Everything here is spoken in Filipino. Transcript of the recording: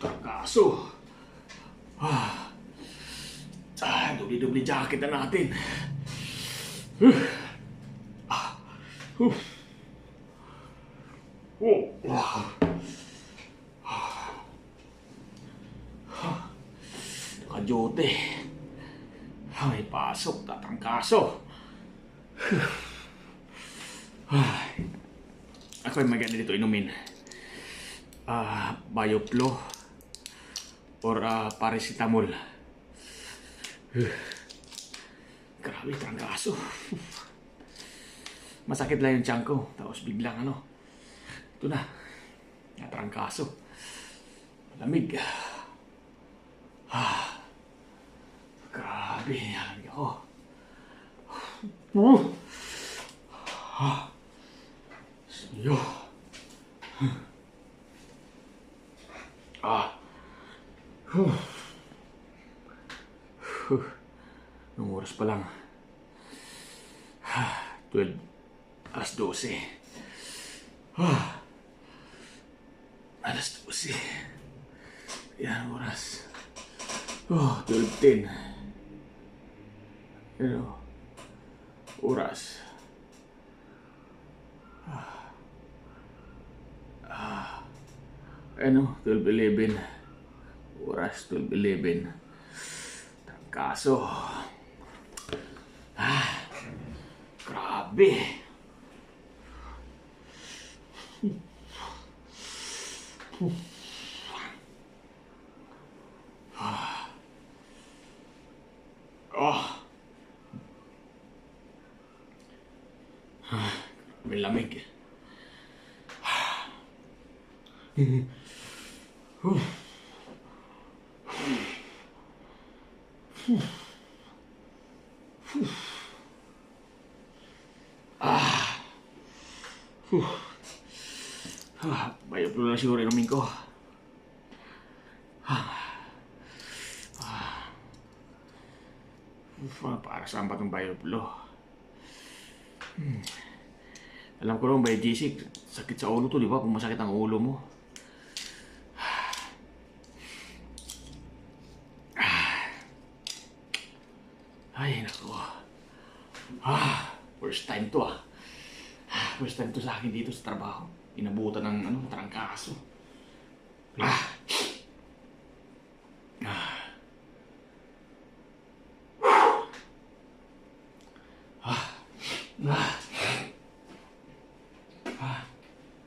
Tarkaso. Dubli-dubli jacket na natin. Nakajote. May pasok, tatangkaso. Ako yung maganda dito inumin. Bioplo or paracetamol. Grabe, trangkaso. Masakit lang yung tiyan ko. Tapos biglang ito na. Natrangkaso. Malamig. Grabe, malamig ako. Siyo. Nung oras pa lang. 12. Alas 12. Alas 12. Yan oras. 12:10. Oras. 12:11. Oras 12:11. Trangkaso. Grabe. May lamig. Bioplo na siguro inumin ko. Para saan ba itong bioplo? Alam ko lang by GC, sakit sa ulo to, di ba? Kung masakit ang ulo mo. Ay, naku. First time to First time to sa akin dito sa trabaho. Inabutan ng trangkaso.